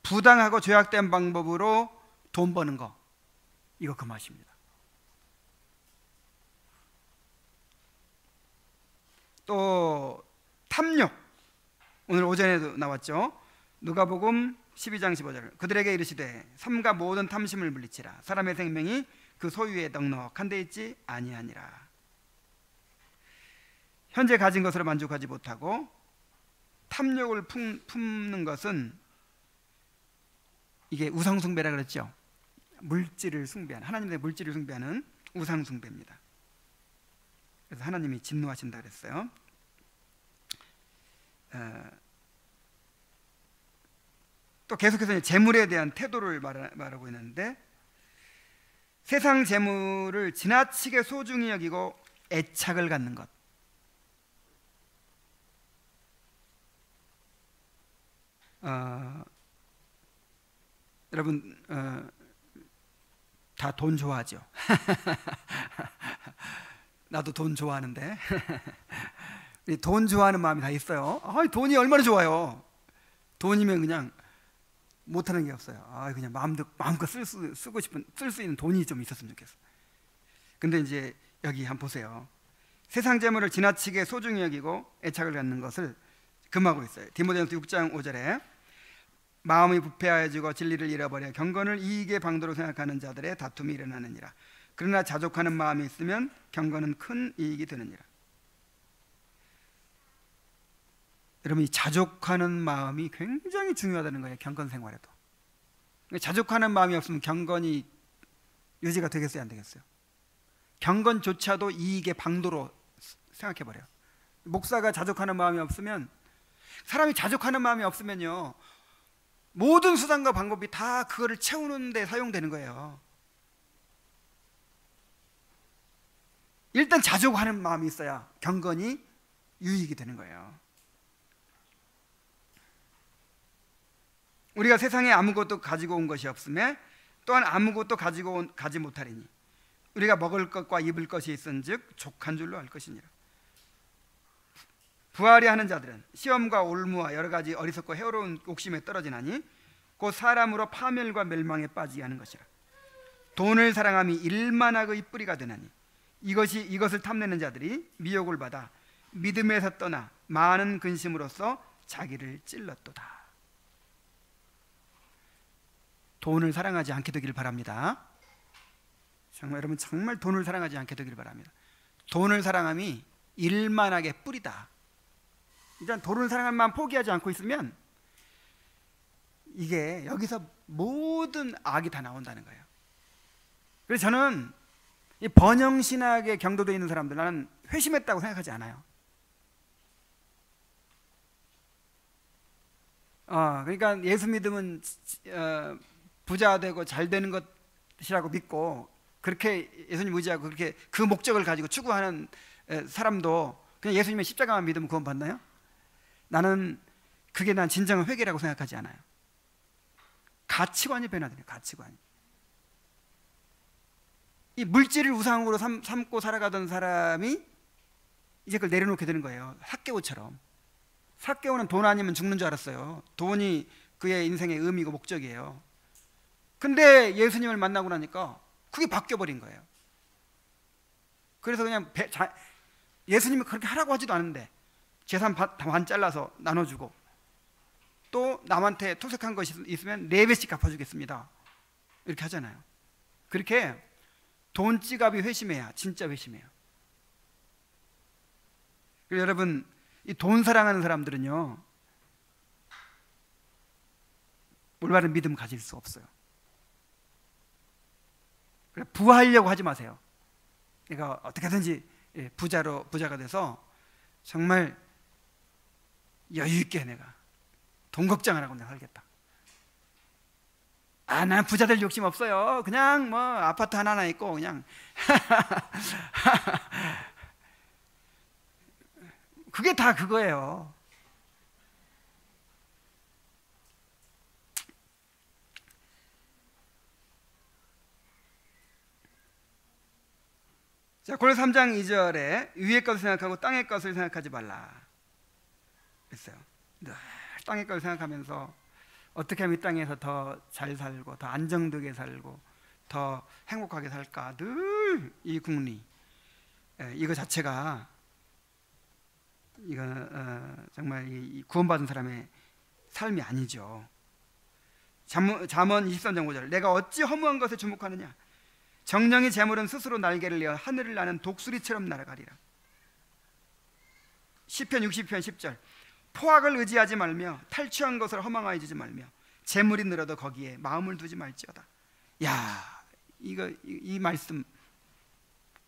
부당하고 죄악된 방법으로 돈 버는 거, 이거 금하십니다. 또 탐욕, 오늘 오전에도 나왔죠. 누가복음 12장 15절, 그들에게 이르시되 삼가 모든 탐심을 물리치라. 사람의 생명이 그 소유에 넉넉한 데 있지 아니하니라. 현재 가진 것으로 만족하지 못하고 탐욕을 품는 것은 이게 우상숭배라 그랬죠. 물질을 숭배하는, 하나님의 물질을 숭배하는 우상숭배입니다. 그래서 하나님이 진노하신다 그랬어요. 또 계속해서 재물에 대한 태도를 말하고 있는데, 세상 재물을 지나치게 소중히 여기고 애착을 갖는 것. 여러분 다 돈 좋아하죠? 나도 돈 좋아하는데 돈 좋아하는 마음이 다 있어요. 돈이 얼마나 좋아요. 돈이면 그냥 못하는 게 없어요. 그냥 마음껏 쓰고 싶은, 쓸 수 있는 돈이 좀 있었으면 좋겠어. 근데 이제 여기 한번 보세요. 세상 재물을 지나치게 소중히 여기고 애착을 갖는 것을 금하고 있어요. 디모데전서 6장 5절에 마음이 부패하여지고 진리를 잃어버려 경건을 이익의 방도로 생각하는 자들의 다툼이 일어나느니라. 그러나 자족하는 마음이 있으면 경건은 큰 이익이 되느니라. 여러분, 이 자족하는 마음이 굉장히 중요하다는 거예요. 경건 생활에도. 자족하는 마음이 없으면 경건이 유지가 되겠어요, 안 되겠어요? 경건조차도 이익의 방도로 생각해버려요. 목사가 자족하는 마음이 없으면, 사람이 자족하는 마음이 없으면요, 모든 수단과 방법이 다 그거를 채우는 데 사용되는 거예요. 일단 자족하는 마음이 있어야 경건이 유익이 되는 거예요. 우리가 세상에 아무것도 가지고 온 것이 없음에 또한 아무것도 가지 못하리니 우리가 먹을 것과 입을 것이 있은즉 족한 줄로 알 것이니라. 부하려 하는 자들은 시험과 올무와 여러 가지 어리석고 해로운 욕심에 떨어지나니 곧 사람으로 파멸과 멸망에 빠지게 하는 것이라. 돈을 사랑함이 일만하의 뿌리가 되나니 이것을 탐내는 자들이 미혹을 받아 믿음에서 떠나 많은 근심으로써 자기를 찔렀도다. 돈을 사랑하지 않게 되길 바랍니다. 정말 여러분, 정말 돈을 사랑하지 않게 되길 바랍니다. 돈을 사랑함이 일만하게 뿌리다. 일단 돈을 사랑하는 마음 포기하지 않고 있으면 이게 여기서 모든 악이 다 나온다는 거예요. 그래서 저는 이 번영신학에 경도되어 있는 사람들, 나는 회심했다고 생각하지 않아요. 그러니까 예수 믿으면 부자 되고 잘 되는 것이라고 믿고 그렇게 예수님 의지하고 그렇게 그 목적을 가지고 추구하는 사람도 그냥 예수님의 십자가만 믿으면 구원 받나요? 나는 그게 난 진정한 회개라고 생각하지 않아요. 가치관이 변화돼요. 가치관이. 이 물질을 우상으로 삼고 살아가던 사람이 이제 그걸 내려놓게 되는 거예요. 삭개오처럼. 삭개오는 돈 아니면 죽는 줄 알았어요. 돈이 그의 인생의 의미고 목적이에요. 근데 예수님을 만나고 나니까 그게 바뀌어버린 거예요. 그래서 그냥 예수님이 그렇게 하라고 하지도 않은데 재산 반 잘라서 나눠주고 또 남한테 토색한 것이 있으면 4배씩 갚아주겠습니다 이렇게 하잖아요. 그렇게 돈 지갑이 회심해야 진짜 회심해요. 그래서 여러분 이 돈 사랑하는 사람들은요 올바른 믿음 가질 수 없어요. 부하려고 하지 마세요. 내가 어떻게든지 부자가 돼서 정말 여유 있게 내가 돈 걱정 안 하고 내가 살겠다. 난 부자 될 욕심 없어요. 그냥 뭐 아파트 하나 있고 그냥 그게 다 그거예요. 자, 골로새 3장 2절에 위의 것을 생각하고 땅의 것을 생각하지 말라 그랬어요. 늘 땅의 것을 생각하면서 어떻게 하면 이 땅에서 더 잘 살고 더 안정되게 살고 더 행복하게 살까 늘 이 궁리 이거 자체가 이거 정말 이 구원받은 사람의 삶이 아니죠. 잠언 23장 5절 내가 어찌 허무한 것에 주목하느냐 정령의 재물은 스스로 날개를 내어 하늘을 나는 독수리처럼 날아가리라. 시편 60편 10절 포악을 의지하지 말며 탈취한 것을 허망하여지지 말며 재물이 늘어도 거기에 마음을 두지 말지어다. 야, 이 말씀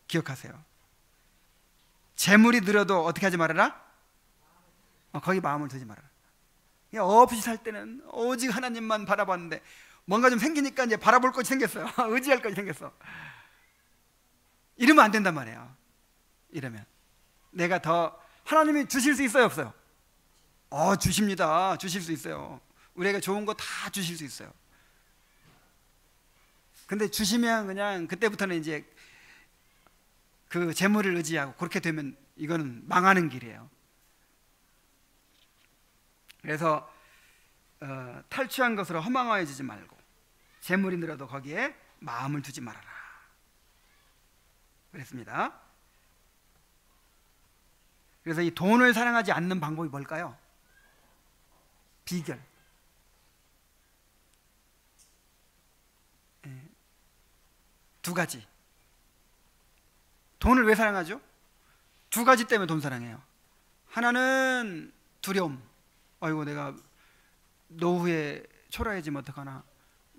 기억하세요. 재물이 늘어도 어떻게 하지 말아라? 거기 마음을 두지 말아라. 없이 살 때는 오직 하나님만 바라봤는데 뭔가 좀 생기니까 이제 바라볼 것이 생겼어요. 의지할 것이 생겼어. 이러면 안 된단 말이에요. 이러면 내가 더 하나님이 주실 수 있어요, 없어요? 주십니다. 주실 수 있어요. 우리에게 좋은 거 다 주실 수 있어요. 근데 주시면 그냥 그때부터는 이제 그 재물을 의지하고 그렇게 되면 이거는 망하는 길이에요. 그래서 탈취한 것으로 허망하여지지 말고 재물이 늘어도 거기에 마음을 두지 말아라 그랬습니다. 그래서 이 돈을 사랑하지 않는 방법이 뭘까요? 비결. 두 가지. 돈을 왜 사랑하죠? 두 가지 때문에 돈 사랑해요. 하나는 두려움. 아이고 내가 노후에 초라해지면 어떡하나,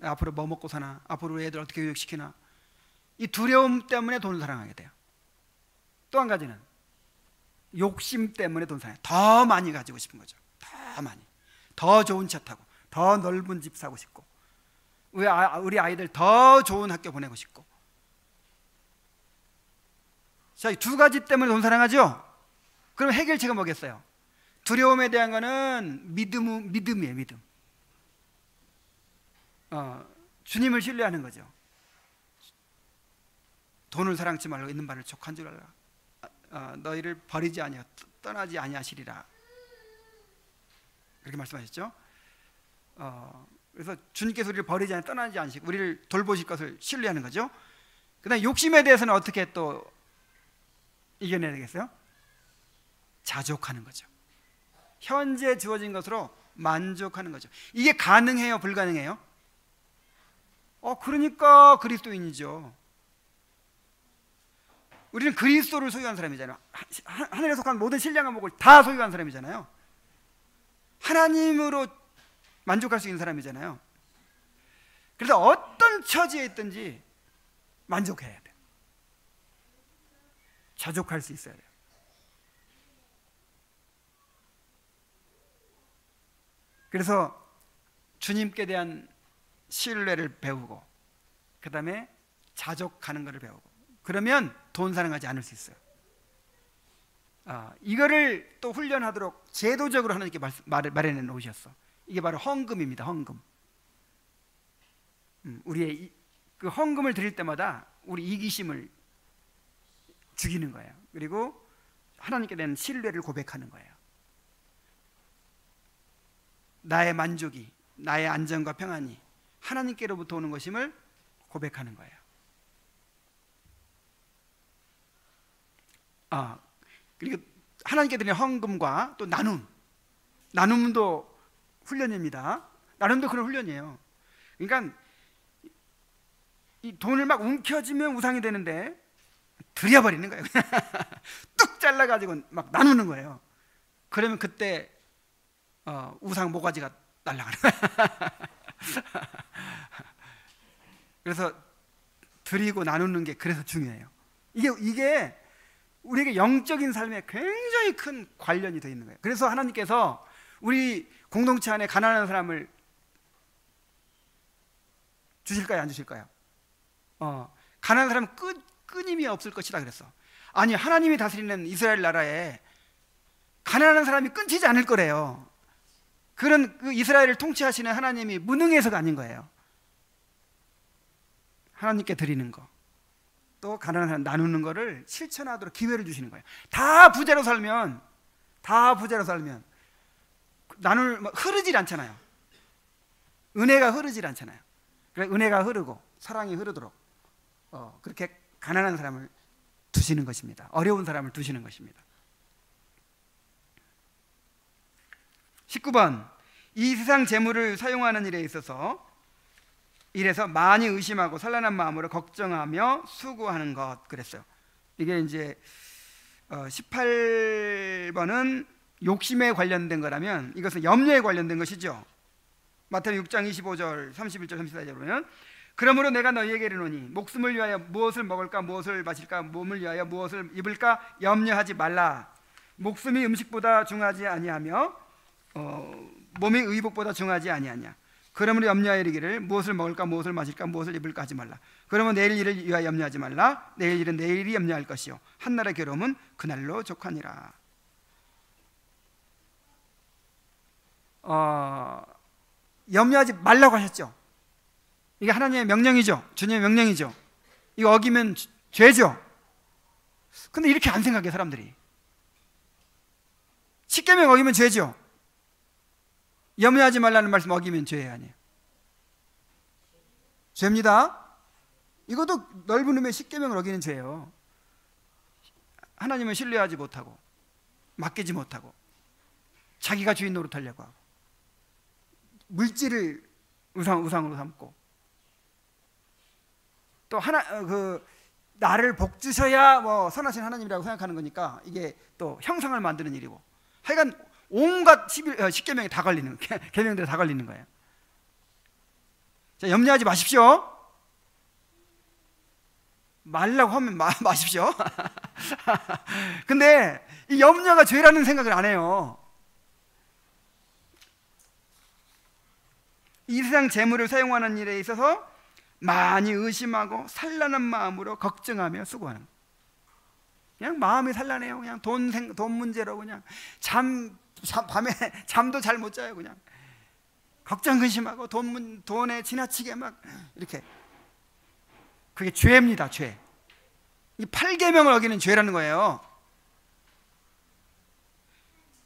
앞으로 뭐 먹고 사나, 앞으로 애들 어떻게 교육시키나, 이 두려움 때문에 돈을 사랑하게 돼요. 또 한 가지는 욕심 때문에 돈 사랑해요. 더 많이 가지고 싶은 거죠. 더 많이, 더 좋은 차 타고 더 넓은 집 사고 싶고 우리 아이들 더 좋은 학교 보내고 싶고. 자, 이 두 가지 때문에 돈 사랑하죠? 그럼 해결책은 뭐겠어요? 두려움에 대한 거는 믿음이에요. 믿음. 주님을 신뢰하는 거죠. 돈을 사랑치 말고 있는 바를 족한 줄 알라. 너희를 버리지 아니하 떠나지 아니하시리라. 그렇게 말씀하셨죠. 그래서 주님께서 우리를 버리지 않아 떠나지 않으시고 우리를 돌보실 것을 신뢰하는 거죠. 그다음 욕심에 대해서는 어떻게 또 이겨내야 되겠어요? 자족하는 거죠. 현재 주어진 것으로 만족하는 거죠. 이게 가능해요? 불가능해요? 그러니까 그리스도인이죠. 우리는 그리스도를 소유한 사람이잖아요. 하늘에 속한 모든 신령한 복을 다 소유한 사람이잖아요. 하나님으로 만족할 수 있는 사람이잖아요. 그래서 어떤 처지에 있든지 만족해야 돼요. 자족할 수 있어야 돼요. 그래서 주님께 대한 신뢰를 배우고, 그 다음에 자족하는 것을 배우고, 그러면 돈 사랑하지 않을 수 있어요. 이거를 또 훈련하도록 제도적으로 하나님께 마련해 놓으셨어. 이게 바로 헌금입니다. 헌금. 우리의 그 헌금을 드릴 때마다 우리 이기심을 죽이는 거예요. 그리고 하나님께 대한 신뢰를 고백하는 거예요. 나의 만족이, 나의 안전과 평안이 하나님께로부터 오는 것임을 고백하는 거예요. 그리고 하나님께 드리는 헌금과 또 나눔도 훈련입니다. 나눔도 그런 훈련이에요. 그러니까 이 돈을 막 움켜쥐면 우상이 되는데 드려버리는 거예요. 뚝 잘라가지고 막 나누는 거예요. 그러면 그때 우상 모가지가 날아가는 거예요. 그래서 드리고 나누는 게 그래서 중요해요. 이게 우리에게 영적인 삶에 굉장히 큰 관련이 되어 있는 거예요. 그래서 하나님께서 우리 공동체 안에 가난한 사람을 주실까요, 안 주실까요? 가난한 사람은 끊임이 없을 것이다 그랬어. 아니, 하나님이 다스리는 이스라엘 나라에 가난한 사람이 끊이지 않을 거래요. 그런 그 이스라엘을 통치하시는 하나님이 무능해서가 아닌 거예요. 하나님께 드리는 거, 또 가난한 사람 나누는 거를 실천하도록 기회를 주시는 거예요. 다 부자로 살면 흐르질 않잖아요. 은혜가 흐르질 않잖아요. 그러니까 은혜가 흐르고 사랑이 흐르도록 그렇게 가난한 사람을 두시는 것입니다. 어려운 사람을 두시는 것입니다. 19번, 이 세상 재물을 사용하는 일에 있어서 이래서 많이 의심하고 산란한 마음으로 걱정하며 수고하는 것 그랬어요. 이게 이제 18번은 욕심에 관련된 거라면 이것은 염려에 관련된 것이죠. 마태복음 6장 25절 31절 34절에 보면, 그러므로 내가 너희에게 이르노니 목숨을 위하여 무엇을 먹을까 무엇을 마실까, 몸을 위하여 무엇을 입을까 염려하지 말라. 목숨이 음식보다 중하지 아니하며 몸이 의복보다 중하지 아니하냐. 그러므로 염려하여 이르기를 무엇을 먹을까 무엇을 마실까 무엇을 입을까 하지 말라. 그러면 내일 일을 위하여 염려하지 말라. 내일 일은 내일이 염려할 것이요 한날의 괴로움은 그날로 족하니라. 염려하지 말라고 하셨죠. 이게 하나님의 명령이죠. 주님의 명령이죠. 이거 어기면 죄죠. 근데 이렇게 안 생각해 사람들이. 십계명 어기면 죄죠. 염려하지 말라는 말씀 어기면 죄예요, 아니에요? 죄입니다. 이것도 넓은 의미의 십계명을 어기는 죄예요. 하나님을 신뢰하지 못하고 맡기지 못하고 자기가 주인 노릇하려고 하고 물질을 우상으로 삼고 또 나를 복 주셔야 뭐 선하신 하나님이라고 생각하는 거니까 이게 또 형상을 만드는 일이고, 하여간 온갖 십계명이 다 걸리는, 계명들이 다 걸리는 거예요. 자, 염려하지 마십시오. 말라고 하면 마십시오. 근데 이 염려가 죄라는 생각을 안 해요. 이 세상 재물을 사용하는 일에 있어서 많이 의심하고 산란한 마음으로 걱정하며 수고하는, 그냥 마음이 산란해요. 그냥 돈 문제로 그냥 밤에 잠도 잘 못 자요. 그냥 걱정 근심하고 돈에 지나치게 막 이렇게. 그게 죄입니다. 죄. 이 8계명을 어기는 죄라는 거예요.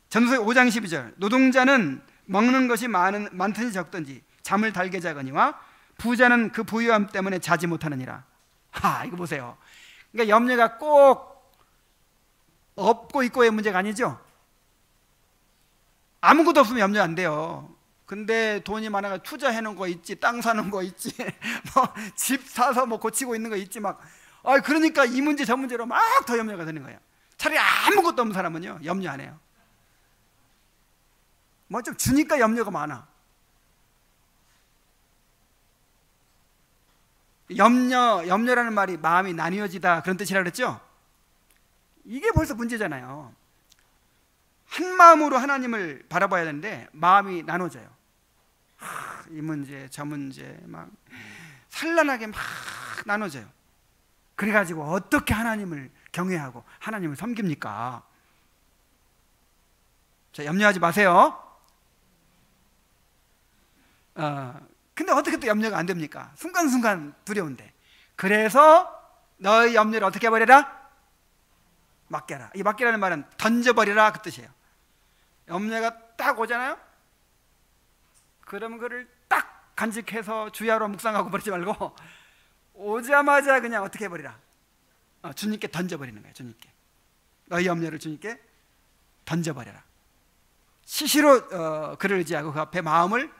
전도서 5장 12절, 노동자는 먹는 것이 많든지 적든지 잠을 달게 자거니와 부자는 그 부유함 때문에 자지 못하느니라. 이거 보세요. 그러니까 염려가 꼭 없고 있고의 문제가 아니죠. 아무것도 없으면 염려 안 돼요. 근데 돈이 많아가 투자해 놓은 거 있지, 땅 사는 거 있지, 뭐 집 사서 뭐 고치고 있는 거 있지, 막 그러니까 이 문제 저 문제로 막 더 염려가 되는 거예요. 차라리 아무것도 없는 사람은요 염려 안 해요. 뭐 좀 주니까 염려가 많아. 염려라는 말이 마음이 나뉘어지다 그런 뜻이라 그랬죠. 이게 벌써 문제잖아요. 한 마음으로 하나님을 바라봐야 되는데 마음이 나눠져요. 이 문제 저 문제 막 산란하게 막 나눠져요. 그래가지고 어떻게 하나님을 경외하고 하나님을 섬깁니까? 자, 염려하지 마세요. 근데 어떻게 또 염려가 안 됩니까? 순간순간 두려운데. 그래서 너의 염려를 어떻게 해버려라? 맡겨라. 이 맡기라는 말은 던져버리라 그 뜻이에요. 염려가 딱 오잖아요. 그러면 그를 딱 간직해서 주야로 묵상하고 버리지 말고 오자마자 그냥 어떻게 해버리라? 주님께 던져버리는 거예요. 주님께. 너희 염려를 주님께 던져버려라. 시시로 그를 의지하고 그 앞에 마음을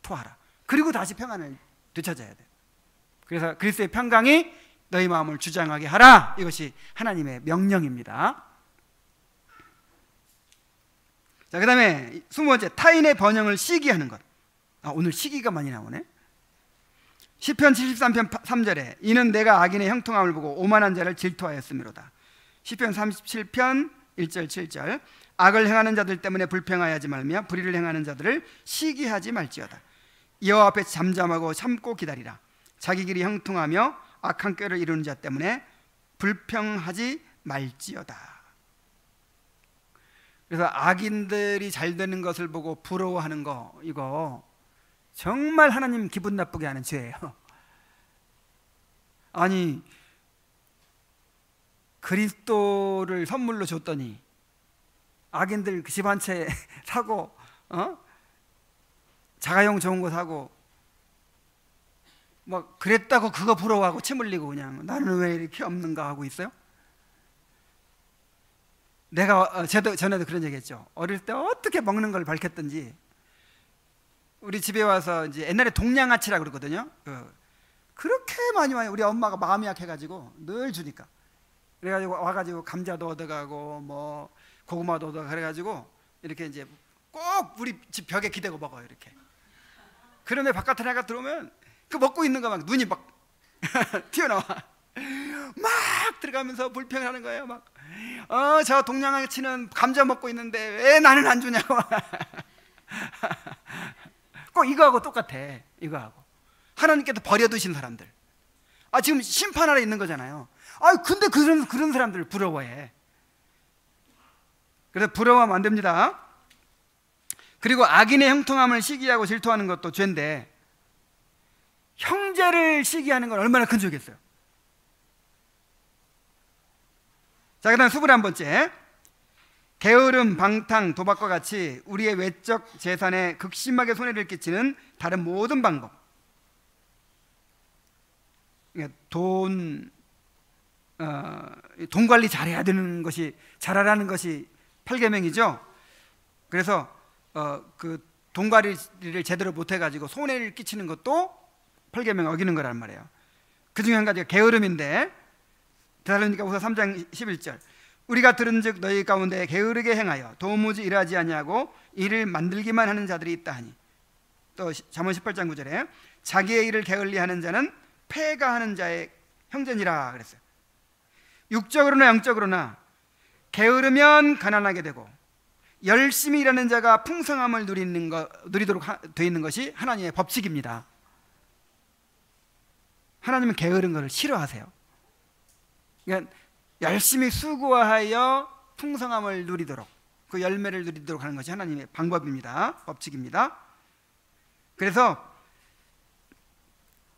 토하라. 그리고 다시 평안을 되찾아야 돼요. 그래서 그리스도의 평강이 너희 마음을 주장하게 하라. 이것이 하나님의 명령입니다. 자, 그 다음에 20번째, 타인의 번영을 시기하는 것. 오늘 시기가 많이 나오네. 시편 73편 3절에 이는 내가 악인의 형통함을 보고 오만한 자를 질투하였음이로다. 시편 37편 1절 7절 악을 행하는 자들 때문에 불평하지 말며 불의를 행하는 자들을 시기하지 말지어다. 여호와 앞에 잠잠하고 참고 기다리라. 자기 길이 형통하며 악한 꾀를 이루는 자 때문에 불평하지 말지어다. 그래서 악인들이 잘 되는 것을 보고 부러워하는 거, 이거 정말 하나님 기분 나쁘게 하는 죄예요. 아니, 그리스도를 선물로 줬더니 악인들 집 한 채 사고 자가용 좋은 거 사고 막 그랬다고 그거 부러워하고 침 흘리고 그냥 나는 왜 이렇게 없는가 하고 있어요? 내가 전에도 그런 얘기 했죠. 어릴 때 어떻게 먹는 걸 밝혔던지 우리 집에 와서 이제 옛날에 동양아치라고 그러거든요. 그렇게 많이 와요. 우리 엄마가 마음이 약해가지고 늘 주니까. 그래가지고 와가지고 감자도 얻어가고 뭐 고구마도 얻어가고 그래가지고 이렇게 이제 꼭 우리 집 벽에 기대고 먹어요. 이렇게. 그런데 바깥에 나가 들어오면 그 먹고 있는 거 막 눈이 막 튀어나와. 막 들어가면서 불평하는 거예요. 막 저 동양아치는 감자 먹고 있는데 왜 나는 안 주냐고. 꼭 이거하고 똑같아. 이거하고 하나님께서 버려두신 사람들. 지금 심판 아래 있는 거잖아요. 근데 그런 사람들을 부러워해. 그래서 부러워하면 안 됩니다. 그리고 악인의 형통함을 시기하고 질투하는 것도 죄인데 형제를 시기하는 건 얼마나 큰 죄겠어요. 자, 그 다음 21번째, 게으름, 방탕, 도박과 같이 우리의 외적 재산에 극심하게 손해를 끼치는 다른 모든 방법. 그러니까 돈 관리 잘해야 되는 것이, 잘하라는 것이 8계명이죠. 그래서 그 돈 관리를 제대로 못해가지고 손해를 끼치는 것도 8계명 어기는 거란 말이에요. 그 중에 한 가지가 게으름인데 데살로니가후서 3장 11절 우리가 들은즉 너희 가운데 게으르게 행하여 도무지 일하지 아니하고 일을 만들기만 하는 자들이 있다 하니. 또 잠언 18장 9절에 자기의 일을 게을리하는 자는 패가하는 자의 형제니라 그랬어요. 육적으로나 영적으로나 게으르면 가난하게 되고 열심히 일하는 자가 풍성함을 누리도록 되어 있는 것이 하나님의 법칙입니다. 하나님은 게으른 것을 싫어하세요. 그러니까 열심히 수고하여 풍성함을 누리도록, 그 열매를 누리도록 하는 것이 하나님의 방법입니다. 법칙입니다. 그래서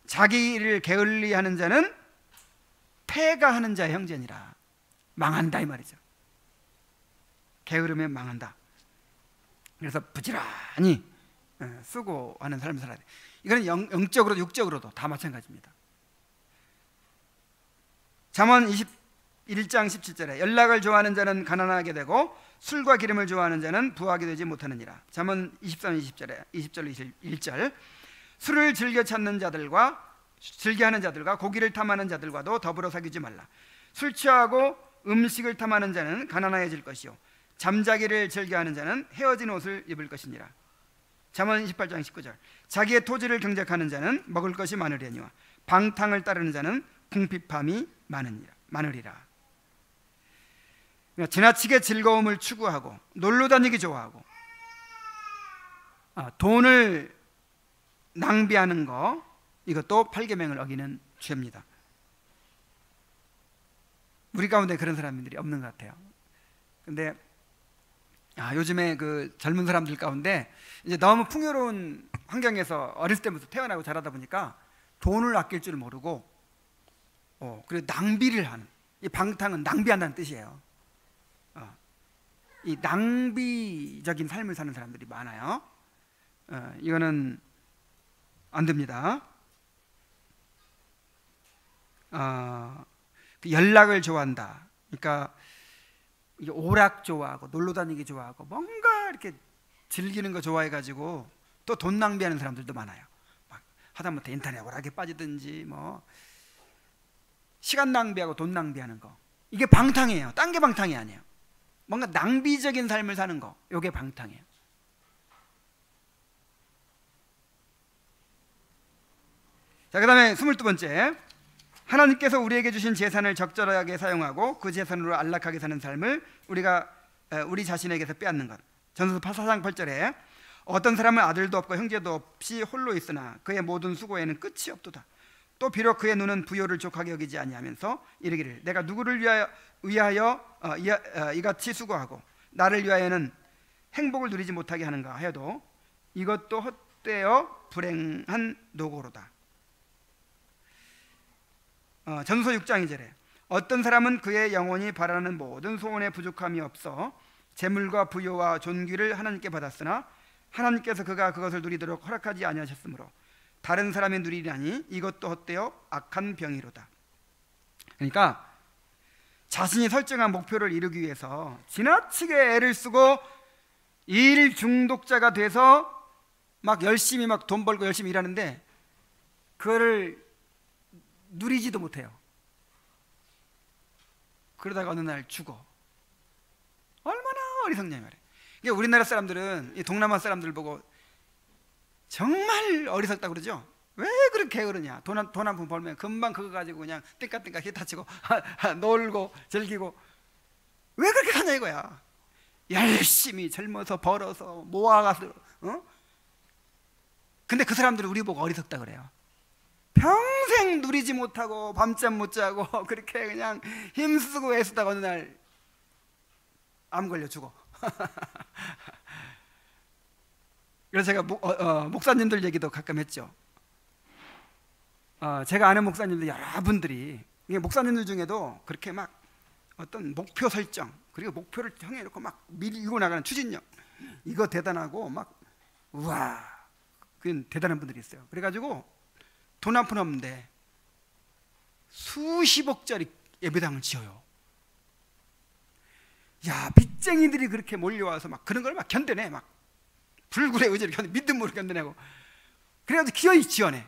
자기 일을 게을리하는 자는 패가하는 자의 형제니라. 망한다 이 말이죠. 게으르면 망한다. 그래서 부지런히 수고하는 삶을 살아야 돼. 이거는 영적으로도 육적으로도 다 마찬가지입니다. 잠언 21장 17절에 연락을 좋아하는 자는 가난하게 되고 술과 기름을 좋아하는 자는 부하게 되지 못하느니라. 잠언 23, 20절에 20절 21절 술을 즐겨 하는 자들과 고기를 탐하는 자들과도 더불어 사귀지 말라. 술 취하고 음식을 탐하는 자는 가난해질 것이요 잠자기를 즐겨하는 자는 헤어진 옷을 입을 것이니라. 잠언 28장 19절 자기의 토지를 경작하는 자는 먹을 것이 많으려니와 방탕을 따르는 자는 궁핍함이 많으리라. 그러니까 지나치게 즐거움을 추구하고 놀러 다니기 좋아하고 돈을 낭비하는 거, 이것도 8계명을 어기는 죄입니다. 우리 가운데 그런 사람들이 없는 것 같아요. 근데 요즘에 그 젊은 사람들 가운데 이제 너무 풍요로운 환경에서 어렸을 때부터 태어나고 자라다 보니까 돈을 아낄 줄 모르고 그리고 낭비를 하는, 이 방탕은 낭비한다는 뜻이에요. 이 낭비적인 삶을 사는 사람들이 많아요. 이거는 안 됩니다. 그 연락을 좋아한다. 그러니까 오락 좋아하고 놀러 다니기 좋아하고 뭔가 이렇게 즐기는 거 좋아해가지고 또 돈 낭비하는 사람들도 많아요. 막 하다못해 인터넷 오락에 빠지든지 뭐 시간 낭비하고 돈 낭비하는 거, 이게 방탕이에요. 딴 게 방탕이 아니에요. 뭔가 낭비적인 삶을 사는 거, 이게 방탕이에요. 자, 그 다음에 22번째, 하나님께서 우리에게 주신 재산을 적절하게 사용하고 그 재산으로 안락하게 사는 삶을 우리 자신에게서 빼앗는 것. 전서서 4장 8절에 어떤 사람은 아들도 없고 형제도 없이 홀로 있으나 그의 모든 수고에는 끝이 없도다. 또 비록 그의 눈은 부요를 족하게 여기지 아니하면서 이르기를 내가 누구를 위하여 이같이 수고하고 나를 위하여는 행복을 누리지 못하게 하는가 하여도 이것도 헛되어 불행한 노고로다. 전서 6장 2절에 어떤 사람은 그의 영혼이 바라는 모든 소원에 부족함이 없어 재물과 부요와 존귀를 하나님께 받았으나 하나님께서 그가 그것을 누리도록 허락하지 아니하셨으므로 다른 사람이 누리리니 이것도 헛되어 악한 병이로다. 그러니까 자신이 설정한 목표를 이루기 위해서 지나치게 애를 쓰고 일 중독자가 돼서 막 열심히 막 돈 벌고 열심히 일하는데 그거를 누리지도 못해요. 그러다가 어느 날 죽어. 얼마나 어리석냐 말이에요. 그러니까 우리나라 사람들은 이 동남아 사람들 보고 정말 어리석다 그러죠. 왜 그렇게 그러냐. 돈 한 푼 벌면 금방 그거 가지고 그냥 띵까띵까 기타 치고 놀고 즐기고 왜 그렇게 하냐 이거야. 열심히 젊어서 벌어서 모아가서 근데 그 사람들이 우리 보고 어리석다 그래요. 평생 누리지 못하고 밤잠 못 자고 그렇게 그냥 힘쓰고 애쓰다가 어느 날 암 걸려 죽어. 그래서 제가 목사님들 얘기도 가끔 했죠. 제가 아는 목사님들 여러분들이, 목사님들 중에도 그렇게 막 어떤 목표 설정 그리고 목표를 정해놓고 막 밀고 나가는 추진력, 이거 대단하고 막 우와, 그건 대단한 분들이 있어요. 그래가지고 돈 한 푼 없는데 수십억짜리 예배당을 지어요. 야, 빚쟁이들이 그렇게 몰려와서 막 그런 걸 막 견뎌내. 막 불굴의 의지를 믿음으로 견뎌내고 그래가지고 기어이 지어내.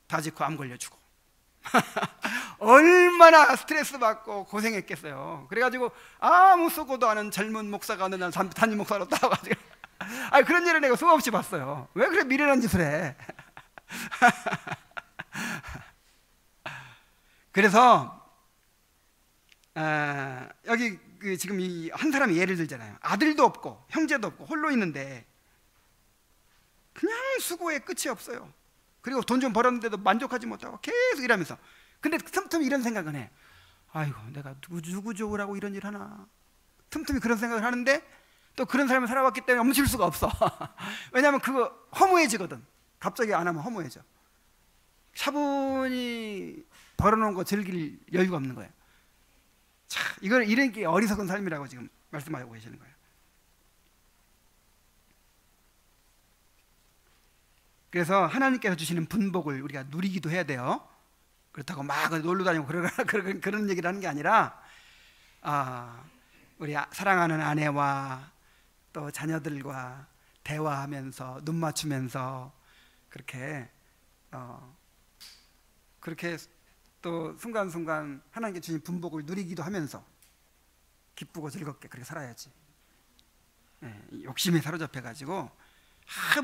다 짓고 암 걸려주고 얼마나 스트레스 받고 고생했겠어요. 그래가지고 아무 쓰고도 않은 젊은 목사가 어느 날 담임 목사로 따라가지고 그런 일을 내가 수없이 봤어요. 왜 그래 미련한 짓을 해. 그래서 여기 지금 이 한 사람이 예를 들잖아요. 아들도 없고 형제도 없고 홀로 있는데 그냥 수고에 끝이 없어요. 그리고 돈 좀 벌었는데도 만족하지 못하고 계속 일하면서, 근데 틈틈이 이런 생각은 해. 아이고 내가 누구 좋으라고 이런 일 하나. 틈틈이 그런 생각을 하는데 또 그런 삶을 살아왔기 때문에 멈출 수가 없어. 왜냐하면 그거 허무해지거든. 갑자기 안 하면 허무해져. 차분히 벌어놓은 거 즐길 여유가 없는 거예요. 자, 이런 게 어리석은 삶이라고 지금 말씀하고 계시는 거예요. 그래서 하나님께서 주시는 분복을 우리가 누리기도 해야 돼요. 그렇다고 막 놀러 다니고 그런 얘기를 하는 게 아니라 우리 사랑하는 아내와 또 자녀들과 대화하면서 눈 맞추면서 그렇게 또 순간순간 하나님께 주신 분복을 누리기도 하면서 기쁘고 즐겁게 그렇게 살아야지. 욕심에 사로잡혀가지고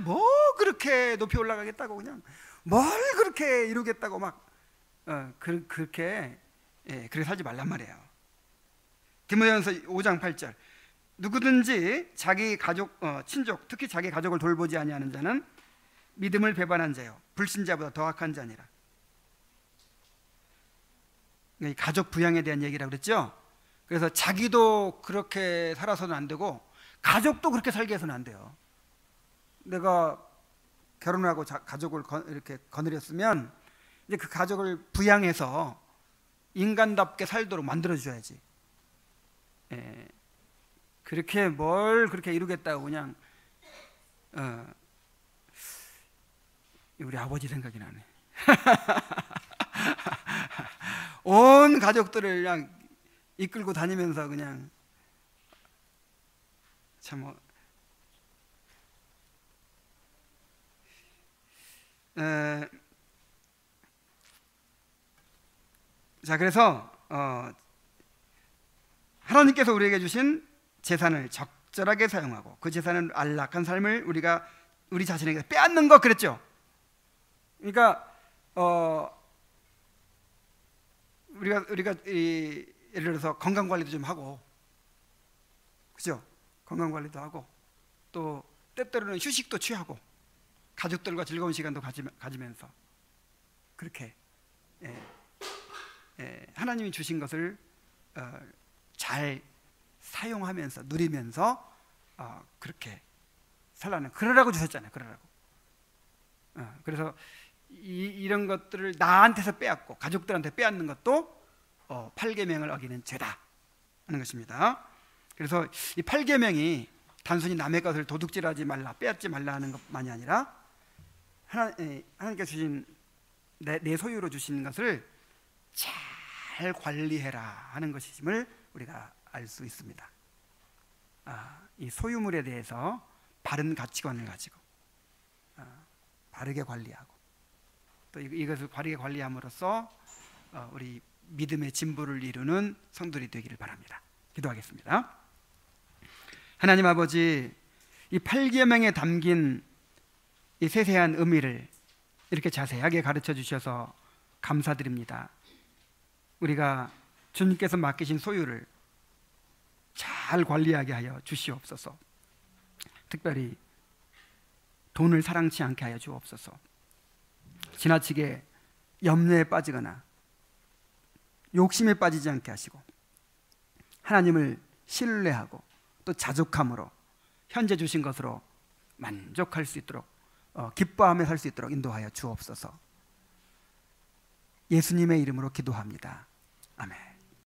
뭐 그렇게 높이 올라가겠다고 그냥 뭘 그렇게 이루겠다고 막 그렇게 살지 말란 말이에요. 디모데전서 5장 8절 누구든지 자기 가족 친족 특히 자기 가족을 돌보지 아니하는 자는 믿음을 배반한 자요 불신자보다 더 악한 자니라. 가족 부양에 대한 얘기라고 그랬죠. 그래서 자기도 그렇게 살아서는 안 되고 가족도 그렇게 살게 해서는 안 돼요. 내가 결혼하고 가족을 이렇게 거느렸으면 이제 그 가족을 부양해서 인간답게 살도록 만들어줘야지. 그렇게 뭘 그렇게 이루겠다고 그냥 우리 아버지 생각이 나네. 온 가족들을 그냥 이끌고 다니면서 그냥 참 자, 그래서 하나님께서 우리에게 주신 재산을 적절하게 사용하고 그 재산은 안락한 삶을 우리 자신에게 빼앗는 것 그랬죠. 그러니까 우리가 예를 들어서 건강 관리도 좀 하고, 그죠? 건강 관리도 하고 또 때때로는 휴식도 취하고 가족들과 즐거운 시간도 가지면서 그렇게 하나님이 주신 것을 잘 사용하면서 누리면서 그렇게 살라는, 그러라고 주셨잖아요. 그러라고. 그래서 이런 것들을 나한테서 빼앗고 가족들한테 빼앗는 것도 8계명을 어기는 죄다 하는 것입니다. 그래서 이 8계명이 단순히 남의 것을 도둑질하지 말라, 빼앗지 말라 하는 것만이 아니라 하나님께서 주신 내 소유로 주신 것을 잘 관리해라 하는 것임을 우리가 알 수 있습니다. 이 소유물에 대해서 바른 가치관을 가지고 바르게 관리하고 또 이것을 바르게 관리함으로써 우리 믿음의 진보를 이루는 성도들이 되기를 바랍니다. 기도하겠습니다. 하나님 아버지, 이 8계명에 담긴 이 세세한 의미를 이렇게 자세하게 가르쳐 주셔서 감사드립니다. 우리가 주님께서 맡기신 소유를 잘 관리하게 하여 주시옵소서. 특별히 돈을 사랑치 않게 하여 주옵소서. 지나치게 염려에 빠지거나 욕심에 빠지지 않게 하시고 하나님을 신뢰하고 또 자족함으로 현재 주신 것으로 만족할 수 있도록 기뻐하며 살 수 있도록 인도하여 주옵소서. 예수님의 이름으로 기도합니다. 아멘.